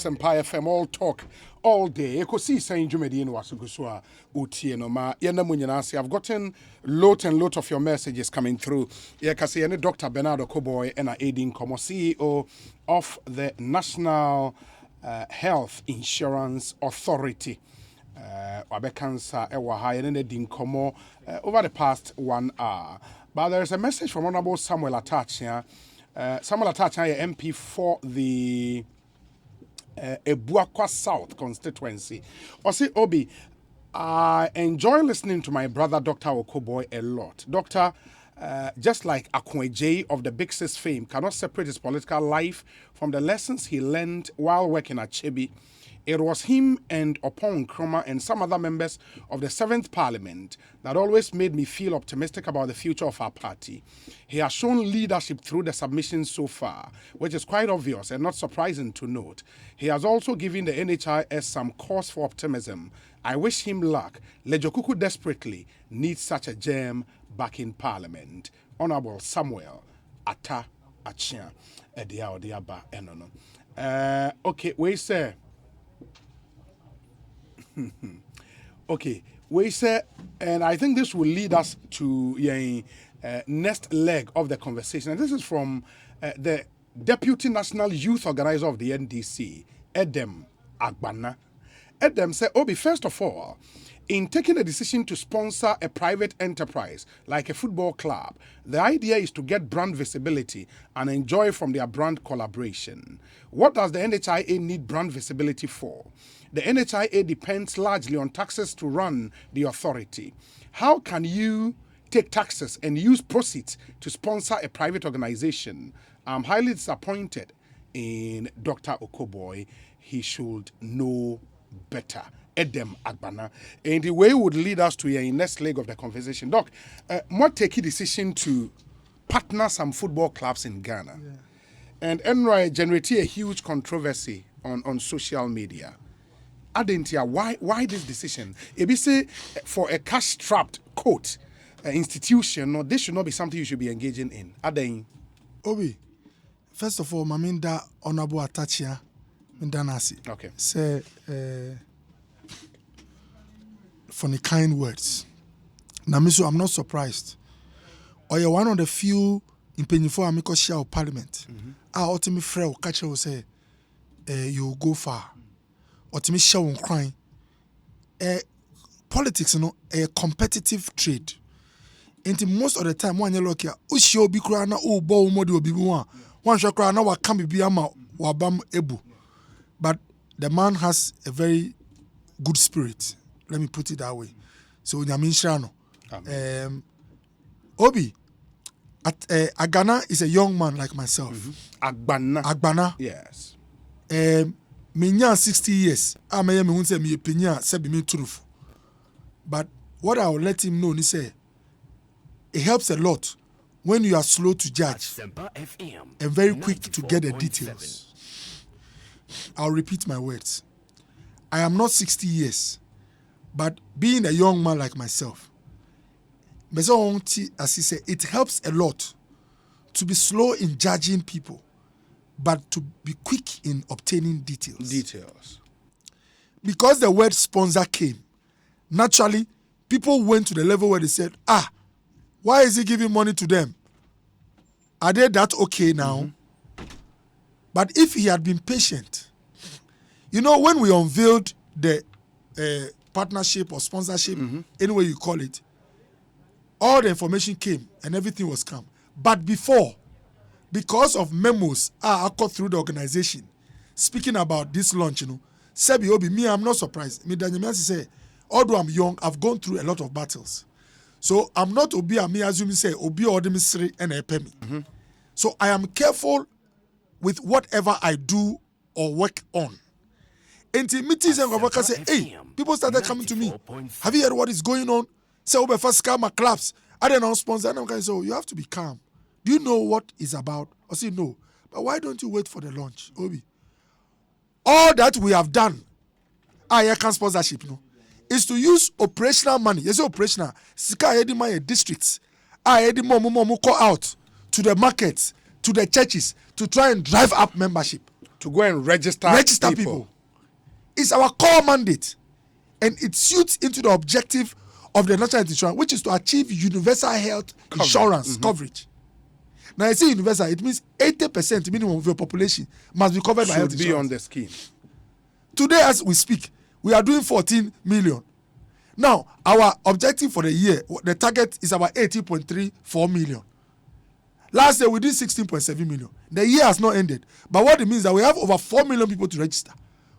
Empire FM all talk all day. Eko see saying Jumedi in Wasugusua Utie no ma yena munyanasi. I've gotten lot and lot of your messages coming through. Yeah, kasi any Dr. Bernardo Boye and Aidin Komo, CEO of the National Health Insurance Authority. Wabekansa ewa ha yene din komo over the past 1 hour. But there is a message from Honorable Samuel Atachia. Samuel Atachia, MP for the Ebuakwa South constituency. Osi Obi, I enjoy listening to my brother Dr. Okoe a lot. Doctor, just like Okoe of the Big Sis fame, cannot separate his political life from the lessons he learned while working at Chebi. It was him and Opon Kroma and some other members of the 7th Parliament that always made me feel optimistic about the future of our party. He has shown leadership through the submissions so far, which is quite obvious and not surprising to note. He has also given the NHIS some cause for optimism. I wish him luck. Lejokuku desperately needs such a gem back in Parliament. Honorable Samuel Ata Achia Edia Odiaba Enono. Okay, we say. Okay, we say, and I think this will lead us to the next leg of the conversation. And this is from the Deputy National Youth Organizer of the NDC, Edem Agbana. Edem said, Obi, first of all, in taking a decision to sponsor a private enterprise like a football club, the idea is to get brand visibility and enjoy from their brand collaboration. What does the NHIA need brand visibility for? The NHIA depends largely on taxes to run the authority. How can you take taxes and use proceeds to sponsor a private organization? I'm highly disappointed in Dr. Okoe. He should know better. Edem Agbana. And the way would lead us to the next leg of the conversation. Doc, what take a decision to partner some football clubs in Ghana? Yeah. And NRI generated a huge controversy on social media. Adentia, why this decision? If you say for a cash-strapped court institution, no, this should not be something you should be engaging in. Aden. Obi, first of all, Maminda Honorable Atachia, Mindanasi. Okay. Say, for the kind words. Namiso, I'm not surprised. Or you're one of the few in Penifo Amico share of Parliament. I ultimately friend catcher will say, you go far. Ultimately share on crime. Politics, you know, a competitive trade. And most of the time, when you look here, Ushio be crying, oh, bow modi will be one shall cry, now what can be ama wabam ebu. But the man has a very good spirit. Let me put it that way. So, Nyamin Shrano. Obi, Agana is a young man like myself. Agbana. Yes. Minya 60 years. I may me say me opinion say be me truth. But what I will let him know, he say, it helps a lot when you are slow to judge and very quick to get the details. I'll repeat my words. I am not 60 years, but being a young man like myself, as he said, it helps a lot to be slow in judging people, but to be quick in obtaining details. Because the word sponsor came, naturally, people went to the level where they said, why is he giving money to them? Are they that okay now? But if he had been patient, you know, when we unveiled the partnership or sponsorship, any way you call it, all the information came and everything was calm. But before, because of memos I got through the organization, speaking about this launch, you know, Sebi Obi, me, I'm not surprised. Me, Daniel say, although I'm young, I've gone through a lot of battles. So I'm not Obi, me assuming say, Obi or the mystery and a pay me. So I am careful with whatever I do or work on. Until meetings and Ravaka say, hey, people started coming to me. Have you heard what is going on? Say, Obi, first scam claps. I don't know, sponsor. And I'm going to say, oh, you have to be calm. Do you know what it's about? I say, no. But why don't you wait for the launch, Obi? All that we have done, I can sponsorship, no, is to use operational money. Yes, operational. Sika edi my districts. I edi mo call out to the markets, to the churches, to try and drive up membership. to go and register people. It's our core mandate, and it suits into the objective of the national health insurance, which is to achieve universal health insurance coverage. Now, I say universal, it means 80% minimum of your population must be covered by health insurance. Should be on the scheme. Today, as we speak, we are doing 14 million. Now, our objective for the year, the target is about 18.34 million. Last year, we did 16.7 million. The year has not ended. But what it means is that we have over 4 million people to register.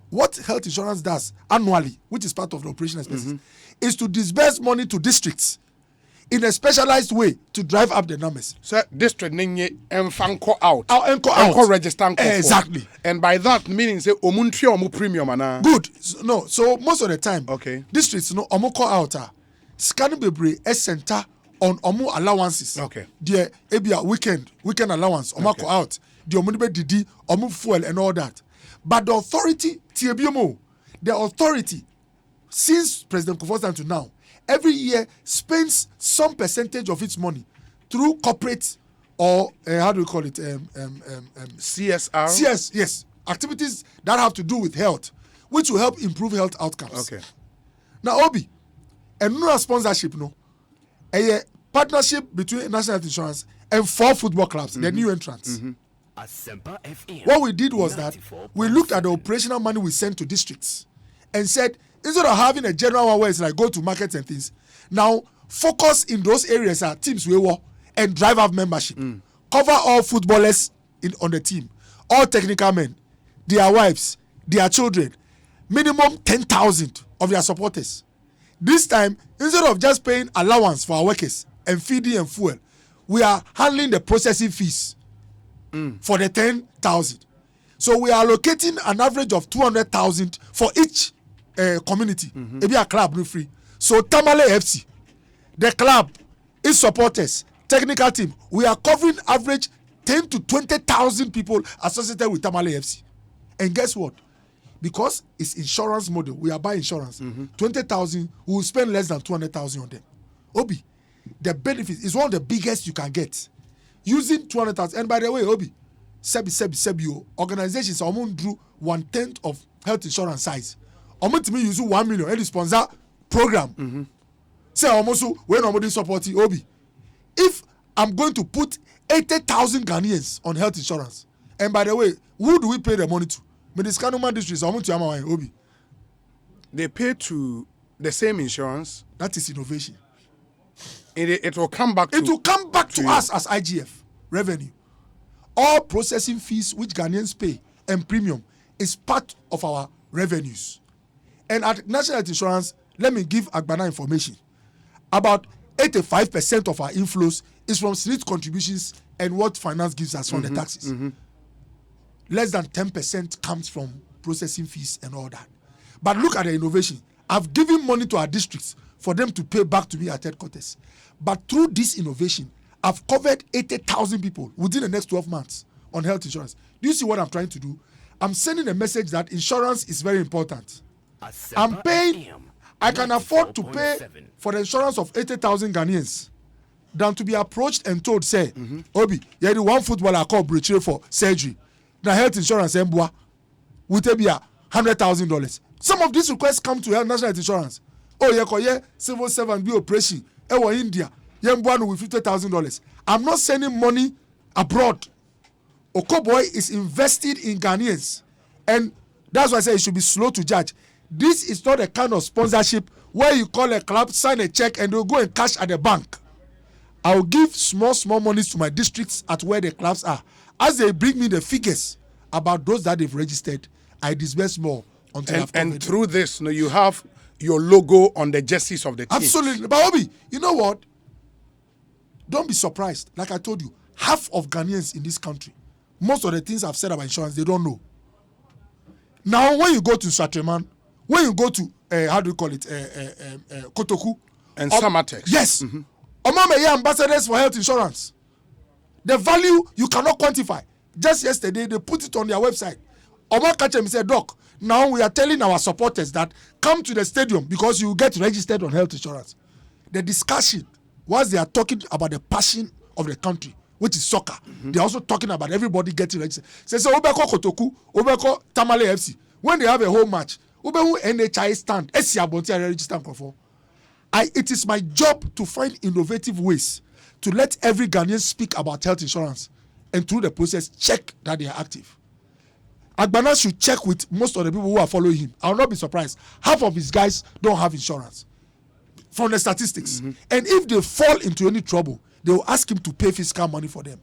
What health insurance does annually, which is part of the operational expenses, is to disburse money to districts in a specialized way to drive up the numbers. So district ninye enfanko out. Enko register. Exactly. And by that meaning say omuntri omu premium ana. Good. So most of the time, districts omu call out scanning bebre a center on omu allowances. Okay. The ebia weekend allowance omu call out. The omu be didi omu fuel and all that. But the authority, since President Kufuor to now, every year spends some percentage of its money through corporate or how do we call it? CSR? Yes. Activities that have to do with health, which will help improve health outcomes. Okay. Now, Obi, and no sponsorship, a partnership between National Health Insurance and 4 football clubs, the new entrants. What we did was that we looked at the operational money we sent to districts and said, instead of having a general one where it's like go to markets and things, now focus in those areas that teams we were and drive up membership. Cover all footballers on the team, all technical men, their wives, their children, minimum 10,000 of their supporters. This time, instead of just paying allowance for our workers and feeding and fuel, we are handling the processing fees for the 10,000. So we are allocating an average of 200,000 for each community. Maybe a club no free. So Tamale FC, the club, its supporters, technical team, we are covering average 10 to 20,000 people associated with Tamale FC. And guess what? Because it's insurance model, we are buying insurance. 20,000, we will spend less than 200,000 on them. Obi, the benefit is one of the biggest you can get. Using 200,000, and by the way, Obi, Sebi, organizations are drew 1/10 of health insurance size. To me use 1 million and sponsor program. Say almost when nobody supporting Obi. If I'm going to put 80,000 Ghanaians on health insurance, and by the way, who do we pay the money to? Medical districts Obi. They pay to the same insurance. That is innovation. It will come back. It will come back to us as IGF revenue. All processing fees which Ghanaians pay and premium is part of our revenues. And at National Health Insurance, let me give Agbana information. About 85% of our inflows is from state contributions and what finance gives us from the taxes. Less than 10% comes from processing fees and all that. But look at the innovation. I've given money to our districts for them to pay back to me at headquarters. But through this innovation, I've covered 80,000 people within the next 12 months on health insurance. Do you see what I'm trying to do? I'm sending a message that insurance is very important. I'm paying, I can afford to pay for the insurance of 80,000 Ghanaians than to be approached and told, say, Obi, you had one footballer called Brichire for surgery. Now health insurance, Mbwa, would be $100,000. Some of these requests come to National Health Insurance. Oh, yeah, civil servant be operation. India, with $50,000. I'm not sending money abroad. Okoe is invested in Ghanaians, and that's why I say it should be slow to judge. This is not a kind of sponsorship where you call a club, sign a check, and they'll go and cash at the bank. I'll give small monies to my districts at where the clubs are. As they bring me the figures about those that they've registered, I disburse more until I've covered. And through this, you have your logo on the jerseys of the team. Absolutely. But Obi, you know what? Don't be surprised. Like I told you, half of Ghanaians in this country, most of the things I've said about insurance, they don't know. Now, when you go to Shatreman, when you go to, how do you call it, Kotoku. And Samatex. Yes. Omame ambassadors for health insurance. The value you cannot quantify. Just yesterday, they put it on their website. Omar Kachem said, Doc, now we are telling our supporters that come to the stadium because you get registered on health insurance. The discussion, once they are talking about the passion of the country, which is soccer. They're also talking about everybody getting registered. Say Obeko Kotoku, Obeko Tamale FC. When they have a home match, Obehu NHI stand, register for. It is my job to find innovative ways to let every Ghanaian speak about health insurance and through the process check that they are active. Agbana should check with most of the people who are following him. I will not be surprised. Half of his guys don't have insurance from the statistics. And if they fall into any trouble, they will ask him to pay fiscal money for them.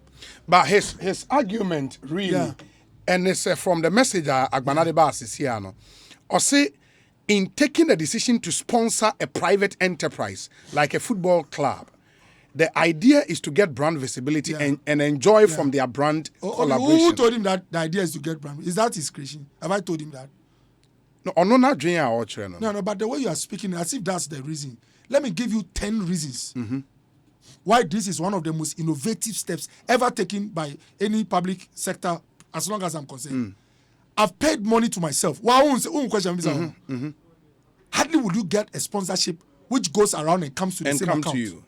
But his argument really, and it's from the message Agbana de Bas is here, no, or say, in taking the decision to sponsor a private enterprise like a football club, the idea is to get brand visibility and enjoy from their brand collaboration. Who told him that the idea is to get brand? Is that his creation? Have I told him that? No, but the way you are speaking, as if that's the reason. Let me give you 10 reasons why this is one of the most innovative steps ever taken by any public sector, as long as I'm concerned. I've paid money to myself. Hardly would you get a sponsorship which goes around and comes to the same account. To you.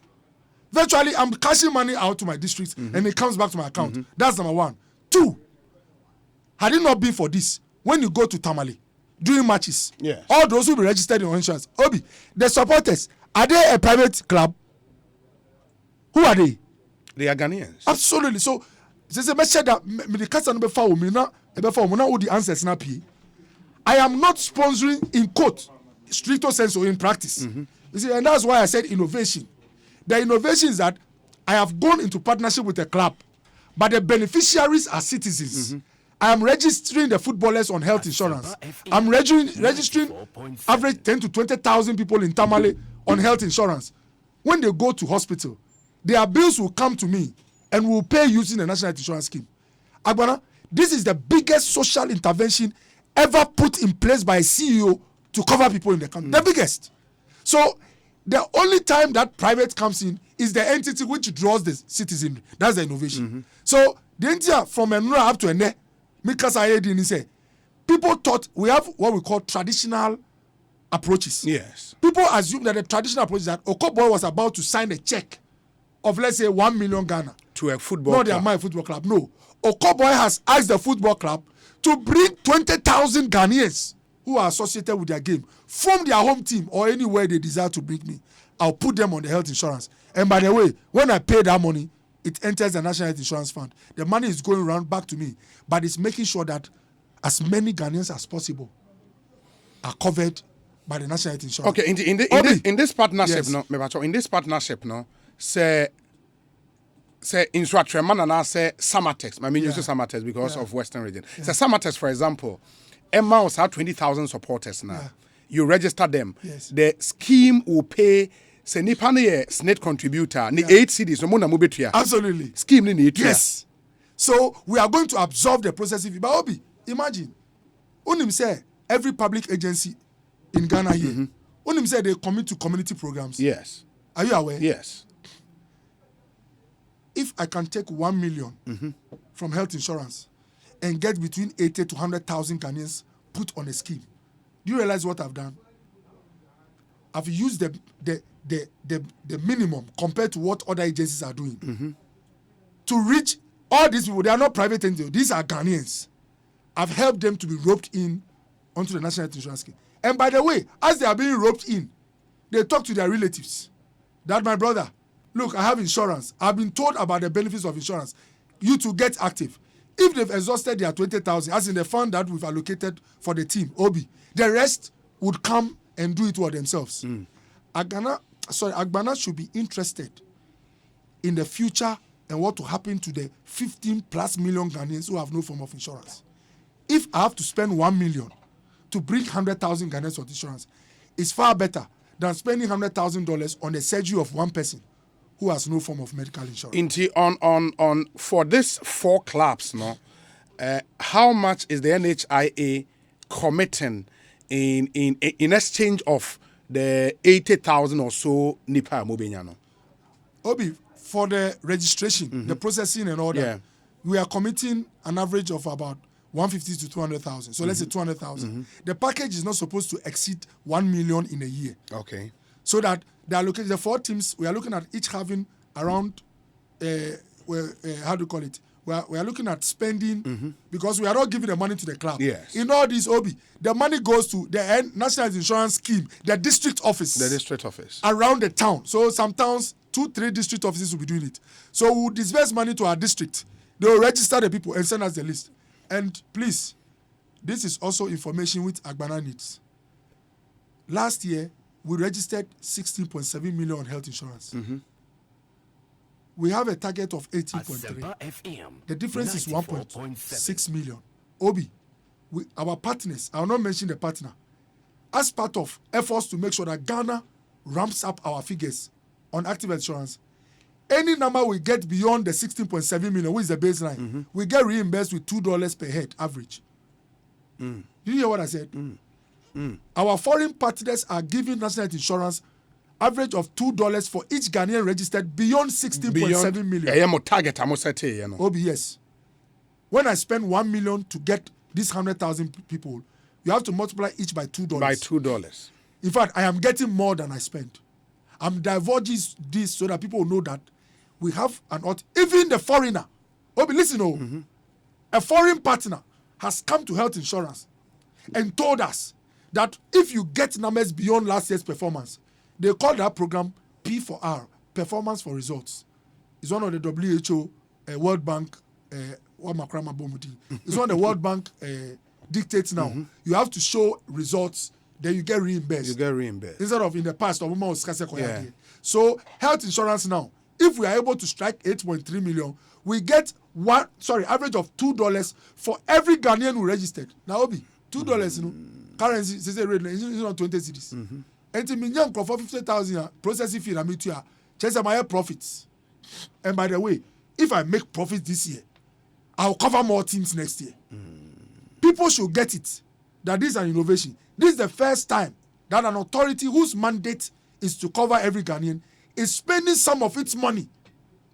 Virtually, I'm cashing money out to my district and it comes back to my account. That's number one. Two, had it not been for this, when you go to Tamale during matches, all those who be registered in insurance, Obi, the supporters, are they a private club? Who are they? They are Ghanaians. Absolutely. So, I am not sponsoring in quote, stricto sensu in practice. You see, and that's why I said innovation. The innovation is that I have gone into partnership with a club, but the beneficiaries are citizens. I am registering the footballers on health insurance. I'm registering average 10 to 20,000 people in Tamale on health insurance. When they go to hospital, their bills will come to me and will pay using the National Health Insurance Scheme. Agbana, this is the biggest social intervention ever put in place by a CEO to cover people in the country. The biggest. So the only time that private comes in is the entity which draws the citizen. That's the innovation. So the entity from Enura up to Ene, people thought we have what we call traditional approaches. Yes. People assume that the traditional approach is that Okoe was about to sign a check of, let's say, 1 million Ghana to a football club. Not the football club. No. Okoe has asked the football club to bring 20,000 Ghanaians who are associated with their game from their home team or anywhere they desire to bring me. I'll put them on the health insurance. And by the way, when I pay that money, it enters the National Health Insurance Fund. The money is going around back to me, but it's making sure that as many Ghanaians as possible are covered by the National Health Insurance. Okay, in this partnership, say instructor man and say Samatex. I mean, use Samatex because of Western region. Say Samatex, for example, Emmaus have 20,000 supporters now. You register them. The scheme will pay. Say nipa ne SNET contributor ni 8 cedis no mo na mo betua. Absolutely. Scheme ni etua. Yes. So we are going to absorb the processing. But Obi, imagine. Unim say every public agency in Ghana here. Unim say they commit to community programs. Yes. Are you aware? Yes. If I can take 1 million from health insurance and get between 80 to 100,000 Ghanaians put on a scheme, do you realize what I've done? I've used the minimum compared to what other agencies are doing to reach all these people. They are not private entities. These are Ghanaians. I've helped them to be roped in onto the National Health Insurance Scheme. And by the way, as they are being roped in, they talk to their relatives. That my brother, look, I have insurance. I've been told about the benefits of insurance. You to get active. If they've exhausted their 20,000, as in the fund that we've allocated for the team, Obi, the rest would come and do it for themselves. Agbana should be interested in the future and what will happen to the 15 plus million Ghanaians who have no form of insurance. If I have to spend 1 million to bring 100,000 Ghanaians on insurance, it's far better than spending $100,000 on the surgery of one person who has no form of medical insurance. On for this 4 clubs, how much is the NHIA committing in exchange of the 80,000 or so Nipa Mobenyano? Obi, for the registration, the processing and all that, we are committing an average of about 150 to 200,000. So let's say 200,000. The package is not supposed to exceed 1 million in a year. Okay. So that they are looking, the 4 teams, we are looking at each having around how do you call it? We are looking at spending because we are not giving the money to the club. Yes. In all this, Obi, the money goes to the National Insurance Scheme, the district office. The district office. Around the town. So some towns, 2-3 district offices will be doing it. So we'll disburse money to our district. They will register the people and send us the list. And please, this is also information which Agbana needs. Last year, we registered 16.7 million on health insurance. We have a target of 18.3. The difference is 1.6 million. Obi, our partners, I will not mention the partner, as part of efforts to make sure that Ghana ramps up our figures on active insurance, any number we get beyond the 16.7 million, which is the baseline, we get reimbursed with $2 per head average. Did you hear what I said? Our foreign partners are giving national insurance average of $2 for each Ghanaian registered beyond 16.7 million. I am a target. I'm set here. Obi, yes. When I spend 1 million to get these 100,000 people, you have to multiply each by $2. By $2. In fact, I am getting more than I spend. I'm divulging this so that people know that we have even the foreigner. Obi, listen, a foreign partner has come to health insurance and told us that if you get numbers beyond last year's performance, they call that program P4R, Performance for Results. It's one of the WHO, World Bank, it's one of the World Bank dictates now. You have to show results, then you get reimbursed. Instead of in the past, So health insurance now, if we are able to strike 8.3 million, we get average of $2 for every Ghanaian who registered. Now, Obi, $2, currency, it's not 20 cedis. And to me, for 50,000 processing fee, I'm to chase my profits. And by the way, if I make profits this year, I'll cover more teams next year. People should get it that this is an innovation. This is the first time that an authority whose mandate is to cover every Ghanaian is spending some of its money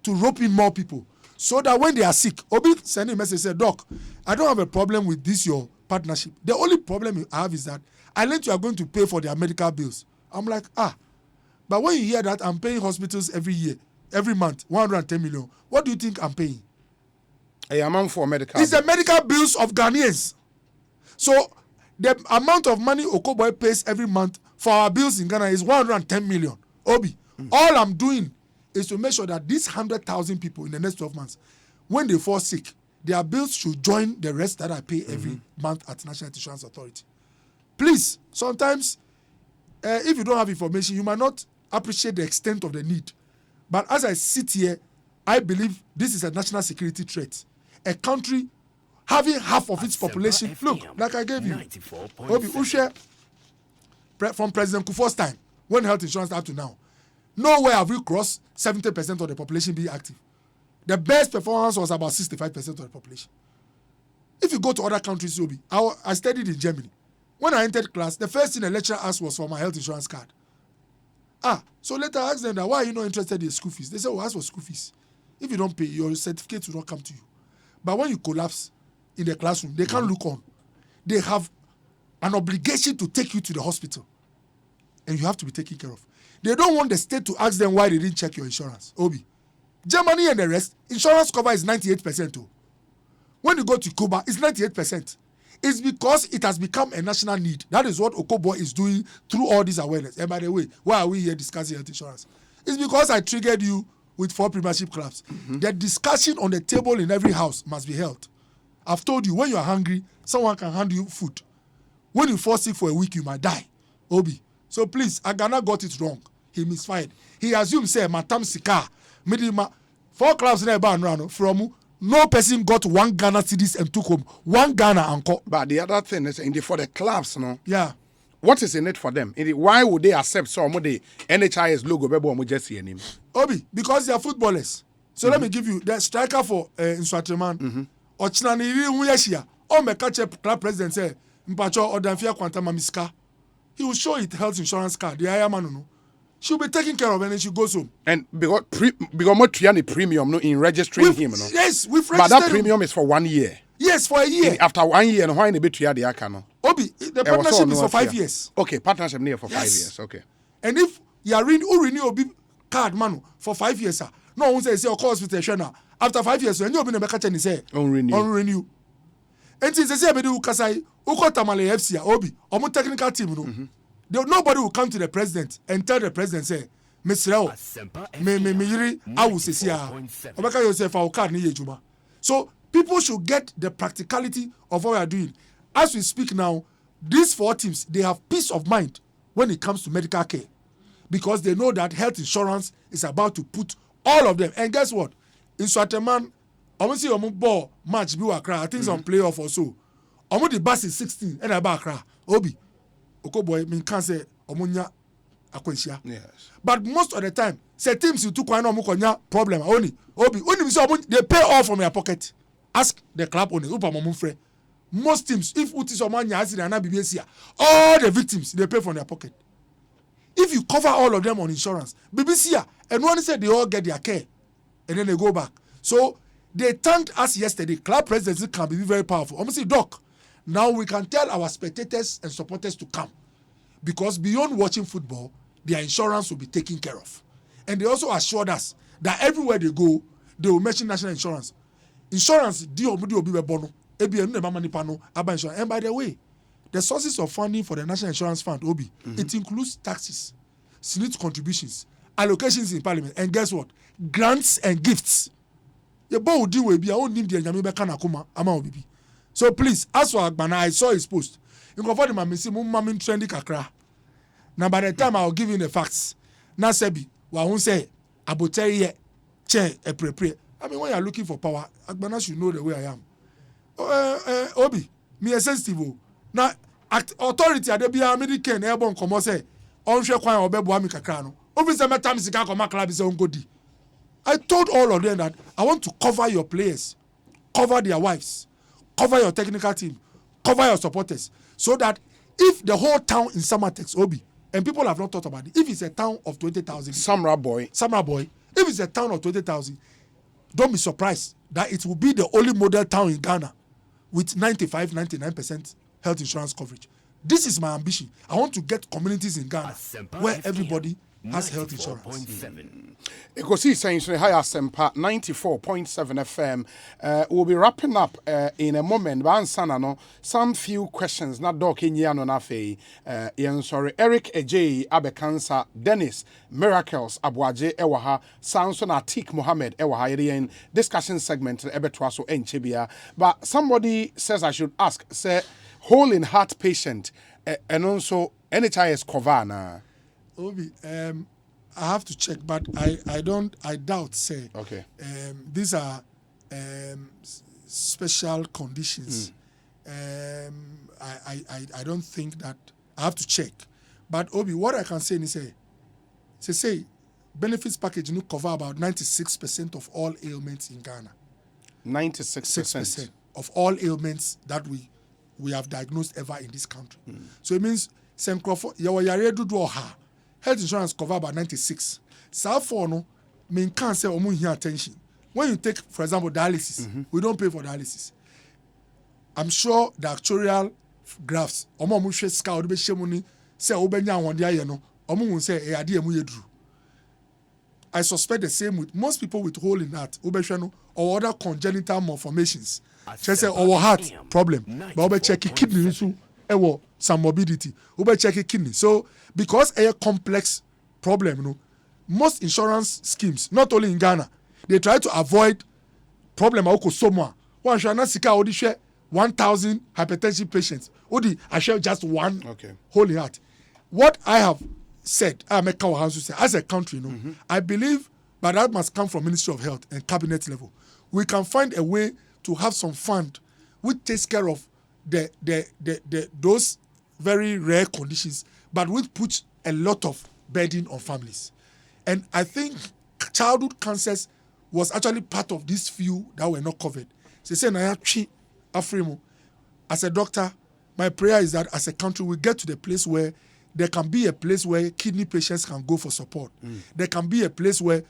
to rope in more people so that when they are sick, Obi send a message, say, Doc, I don't have a problem with this, your partnership. The only problem I have is that I learned you are going to pay for their medical bills. I'm like, but when you hear that I'm paying hospitals every month, 110 million, what do you think I'm paying? A amount for medical. It's the medical bills of Ghanaians. So the amount of money Okoe pays every month for our bills in Ghana is 110 million. Obi, all I'm doing is to make sure that these 100,000 people in the next 12 months, when they fall sick, their bills should join the rest that I pay every month at National Insurance Authority. Please, sometimes, if you don't have information, you might not appreciate the extent of the need. But as I sit here, I believe this is a national security threat. A country having half of its population, look, like I gave you, Obi Ushe, from President Kufuor's time, when health insurance up to now, nowhere have we crossed 70% of the population being active. The best performance was about 65% of the population. If you go to other countries, Obi, I studied in Germany. When I entered class, the first thing the lecturer asked was for my health insurance card. So later I asked them that, why are you not interested in school fees? They said, ask for school fees. If you don't pay, your certificate will not come to you. But when you collapse in the classroom, they can't look on. They have an obligation to take you to the hospital. And you have to be taken care of. They don't want the state to ask them why they didn't check your insurance. Obi, Germany and the rest, insurance cover is 98% too. When you go to Cuba, it's 98%. It's because it has become a national need. That is what Okoe is doing through all this awareness. And by the way, why are we here discussing health insurance? It's because I triggered you with 4 premiership clubs. The discussion on the table in every house must be held. I've told you, when you are hungry, someone can hand you food. When you fall sick for a week, you might die. Obi. So please, Agana got it wrong. He misfired. He assumed, say, Matam Sika, Midima, 4 clubs in a from no person got 1 Ghana cedis and took home 1 Ghana anko. But the other thing is, for the clubs, no? Yeah. What is in it for them? Why would they accept some of the NHIS logo? Obi, because they are footballers. So let me give you the striker for Nswateman. Ochinani Uyeshia. Oh, my catch club president say, Mpacho Odamfia Quantum Miska. He will show it health insurance card. The Ayamano. She'll be taken care of and then she goes home. And because more premium no in registering him, no? Yes, we've registered. But that premium is for 1 year. Yes, for a year. After 1 year, why in a bit the account? Obi, the partnership is for 5 years. Okay, partnership near for 5 years. Okay. And if you are renew Obi card, man, for 5 years, no one says, of course, with a after 5 years when you be na catch and say on renew and since say be do kasai uko tamale FC obi omo technical team no nobody will come to the president and tell the president say Mr. me yiri awu sesi a obeka yourself our card ni yejuma. So people should get the practicality of what we are doing. As we speak now, these 4 teams, they have peace of mind when it comes to medical care because they know that health insurance is about to put all of them. And guess what? In Swateman, almost see ball match be wakra. I think some playoff or so. Almost the bus is 16 and about kra. Obi, Okoe mean can't say omunya akwensia. Yes. But most of the time, say teams you took one omukonya problem only. Obi, only they pay all from your pocket. Ask the club owners. Upa momufre. Most teams, if uti someone accident and BBC, all the victims they pay from their pocket. If you cover all of them on insurance, BBC and one said they all get their care and then they go back. So they thanked us yesterday. Club presidency can be very powerful. Almost say, Doc, now we can tell our spectators and supporters to come because beyond watching football, their insurance will be taken care of. And they also assured us that everywhere they go, they will mention national insurance. Insurance, bono. And by the way, the sources of funding for the National Insurance Fund, Obi, it includes taxes, SNIT contributions, allocations in Parliament, and guess what? Grants and gifts. So please, as for Agbana, I saw his post. You can find him trendy kakra. Now by the time I'll give you the facts, now Sebi, who say, Aboteri che a pre. I mean, when you're looking for power, Agbana should know the way I am. Obi, me a sensitive. Now, authority at the American airborne come say, on share kwan obebo ami kakra no. Obi say metam sika koma club is on godi. I told all of them that I want to cover your players, cover their wives, cover your technical team, cover your supporters, so that if the whole town in Samatex, Obi, and people have not thought about it, if it's a town of 20,000, Samra Boy, if it's a town of 20,000, don't be surprised that it will be the only model town in Ghana with 99% health insurance coverage. This is my ambition. I want to get communities in Ghana where everybody has health insurance. Ekosi saying so high Asempa 94.7 FM. We'll be wrapping up in a moment. But no, some few questions. Not Doc Nhia no nafe. Sorry. Eric Ej Abekansa, Dennis Miracles Abuaje Ewaha, Samson Atik Mohammed Ewaha. In discussion segment Ebetwaso Enchebia. But somebody says I should ask. Say hole in heart patient and also NHIS Kovana. Obi, I have to check, but I doubt, say. Okay. These are special conditions. I don't think that, I have to check. But Obi, what I can say is say benefits package no cover about 96% of all ailments in Ghana. 96% of all ailments that we have diagnosed ever in this country. So it means health insurance cover about 96. So for no, mean can't say Nhia attention. When you take, for example, dialysis, we don't pay for dialysis. I'm sure the actuarial graphs, I suspect the same with most people with hole in heart, or other congenital malformations. Just say our heart problem, but we check kidney issue, some morbidity. We check kidney. So because a complex problem, most insurance schemes, not only in Ghana, they try to avoid problem. One shall not seek out 1,000 hypertension patients. I share just one holy heart. What I have said, as a country, I believe, but that must come from Ministry of Health and cabinet level. We can find a way to have some fund which takes care of those very rare conditions, but which puts a lot of burden on families. And I think childhood cancers was actually part of these few that were not covered. As a doctor, my prayer is that as a country we get to the place where there can be a place where kidney patients can go for support. There can be a place where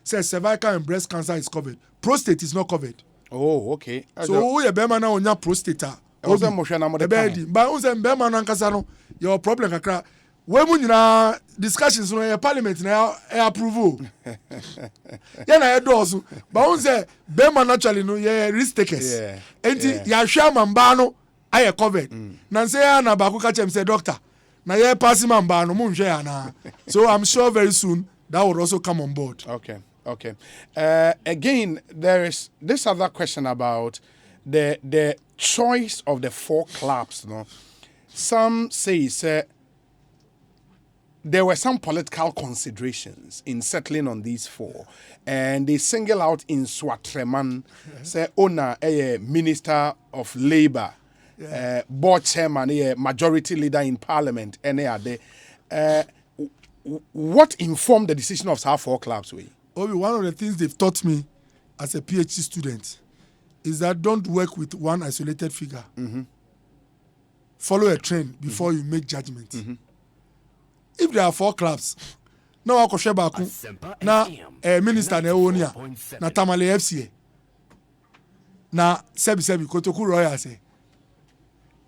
cervical and breast cancer is covered. Prostate is not covered. Oh, okay. So we be man na prostate. But your problem kakra when we na discussions no parliament na approve yeah na doors but we say Bema naturally no yeah risk takers and ya hwa mamba no aye covered na say na ba ku ka chem say doctor na yeah pass mamba no mu hwe ya na so I'm sure very soon that will also come on board. Okay. Again, there is this other question about the choice of the 4 clubs. No, some say there were some political considerations in settling on these 4, and they single out in Swatreman, say owner a minister of labor, board chairman, a majority leader in parliament, and what informed the decision of our 4 clubs? One of the things they've taught me as a PhD student is that don't work with one isolated figure. Follow a trend before you make judgment. If there are 4 clubs, now na minister na ewonia na Tamale FCA na sebi Kotoku Royal say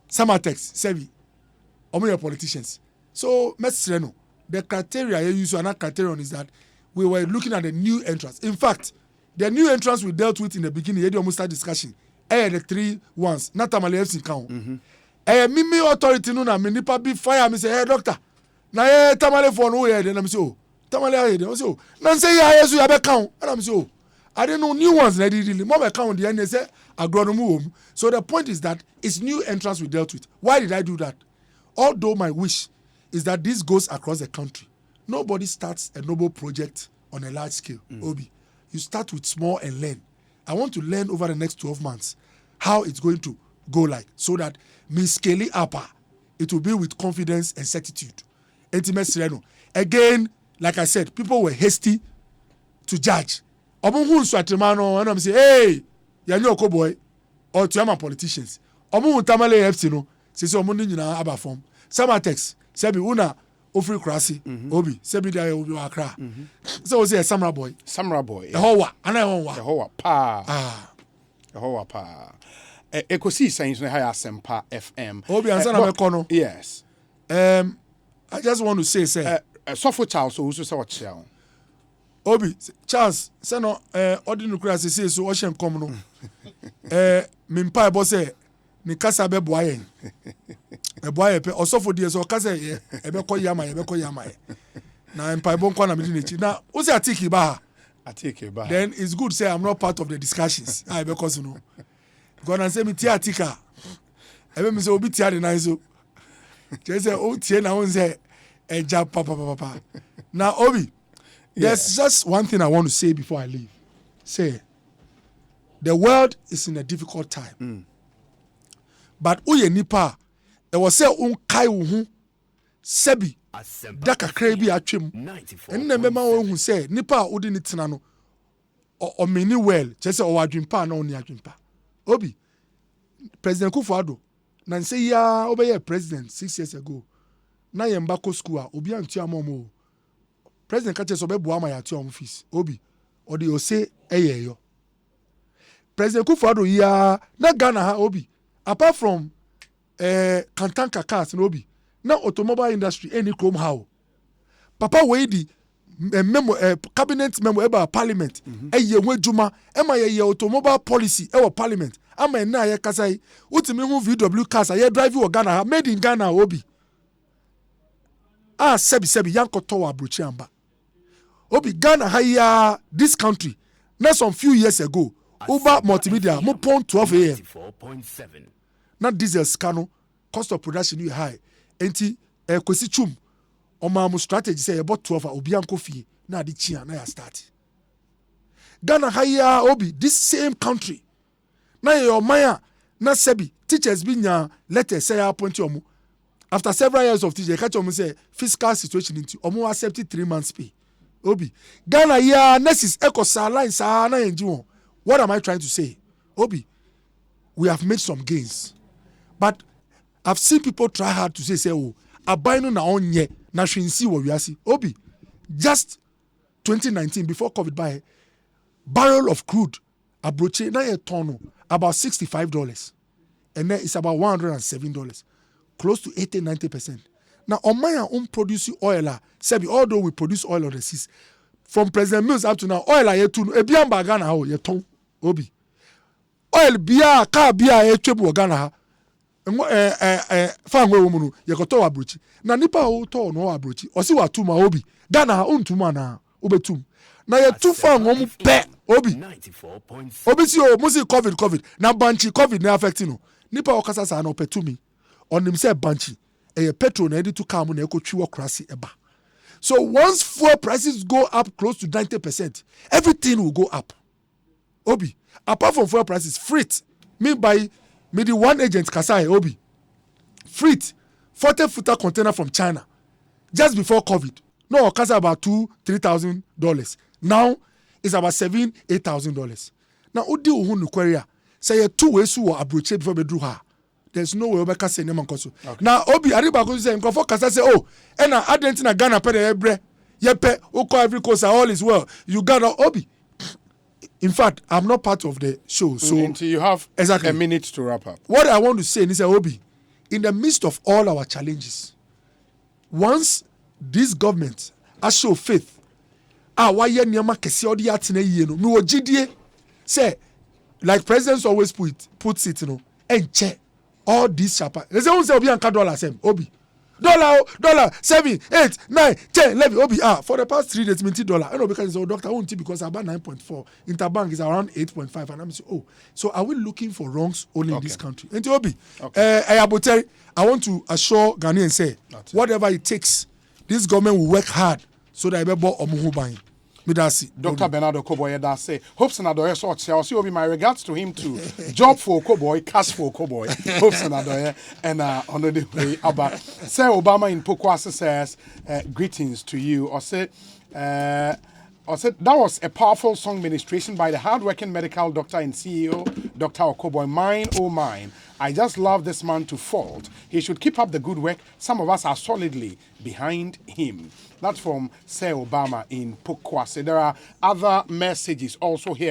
Samatex sebi omo politicians. So mesreno the criteria you use another criterion is that we were looking at the new entrance. In fact, the new entrance we dealt with in the beginning, you almost start discussion. The 3 ones, not Tamale FC count. Mimi authority no na me nipa be fire me say, hey doctor, na Tamale for no here. Then I'm say, oh, Tamale here. Then say, oh, nan say ya so ya be count. And I'm say, oh, I didn't know new ones. Really, more count the end say agronomy. So the point is that it's new entrance we dealt with. Why did I do that? Although my wish is that this goes across the country. Nobody starts a noble project on a large scale. Obi, you start with small and learn. I want to learn over the next 12 months how it's going to go like, so that me scaling up, it will be with confidence and certitude. Again, like I said, people were hasty to judge. And I'm saying, hey, you're Okoe boy, or to my politicians. Tamale FC no, say aba form. Samatex, sebi una ofri krasi, obi, sebi dia obi wakra. So we say Samurai boy. Yehowa, ana yehowa. Yehowa pa. Yehowa pa. Ekosi saying so high Asempa FM. Obi answer na me kono. Yes. I just want to say Sofo Charles so say what share. Obi Charles say no ordinary krasi say so o hye nkom no. Me mpa ebo say ni kasa be boye. Boye pe osofo die so kasa ebe ko yama na mpa ebo nkwa na me di na o say atiki ba then it's good say I'm not part of the discussions. Because you know gonna say me tiatika ebe me say obi tia de na so just say o tie na won say eja papa now Obi there's just one thing I want to say before I leave. Say the world is in a difficult time. But uye nipa e was say unkai wo hu sebi da kakra bi atwem enna mema wo hu say nipa odi ni tena no o meni well just say o adwempa na oni adwempa. Obi President Kufuor na say ya obeye president 6 years ago na yemba ko school a obi antu amomo president ka cheso be bo ama ya tu am fees. Obi odi o say eyeyo President Kufuor ya na Ghana ha Obi apart from Kantanka cars no Obi na automobile industry any chrome how papa we di memo cabinet memo about parliament eye wadwuma ema ye automobile policy e parliament ama na ye kasai utimi hu VW cars ye drive wo Ghana ha made in Ghana Obi sebi yankoto wa abrochi amba Obi Ghana ha ya this country na some few years ago Uber multimedia mo pon 12 AM na diesel scano cost of production you high enti kwesi chum omamu strategy say about 12 obi anko fie na ade chia na ya start Ghana haya Obi this same country na your maya na sebi teachers bi nya letter say appoint omo after several years of teaching catch omo say fiscal situation into omo accept 3 months pay. Obi Ghana ya nurses ekosa line sa na enji won. What am I trying to say? Obi, we have made some gains. But I've seen people try hard to say, oh, abino na onye na shinsi wo wiasi. Obi, just 2019 before COVID by barrel of crude abroche na ye tono about $65. And then it's about $107. Close to 80-90%. Now, on my own produce oil, Sebi, although we produce oil on the seas, from President Mills up to now, oil a yetu, ebian bagana ho yeton obi. Oil bia car bia e chebu Ghana ha. Fa ngwe womunu yekoto abrochi. Na nipa o to no abrochi. Osi wa tuma obi. Ghana ha untuma na obetum. Na ye tu fa ngom pe obi. Obi si o musi COVID. Na banchi COVID na affecting no. Nipa okasa sa na opetumi. Onim se banchi. A petrol na to come na ekotwi krasi eba. So once fuel prices go up close to 90%, everything will go up. Obi, apart from fuel prices, freight, me the one agent Kasai Obi, freight, 40-footer container from China, just before COVID. No, it cost about $2,000-$3,000. Now it's about $7,000-$8,000. Now, Udi uhunu kwaria say 2 ways to abroach before bedru ha. There's no way we can say name nkoso. Now Obi ariba go say nkofo kasa say oh na Argentina Ghana pe de ebre yepe Okoe every coast all is well. You got Obi. In fact, I'm not part of the show, so until you have exactly a minute to wrap up. What I want to say is Obi, in the midst of all our challenges, once this government has show faith, why nyama kesi odi atene yie no, me ogidie say like presidents always puts it, enche all these chapa. They say Obi anka dollar same Obi. Dollar 7, 8, 9, 10, 11 Obi for the past 3 days minty dollar. I know because it's doctor won't because about 9.4. Interbank is around 8.5 and I'm saying so are we looking for wrongs only in this country? And Obi I want to assure Ghanaians say whatever it takes, this government will work hard so that I be omuhuban. Dr. Bernardo Okoe that say hopes and adoye so see Obi my regards to him too. Job for Okoe, cash for Okoe. Hopes and adoye and on the way about say Obama in Pokwase says greetings to you or say that was a powerful song ministration by the hardworking medical doctor and CEO Dr. Okoe. Mine oh mine, I just love this man to fault. He should keep up the good work. Some of us are solidly behind him. That's from Sir Obama in Pokwase. There are other messages also here.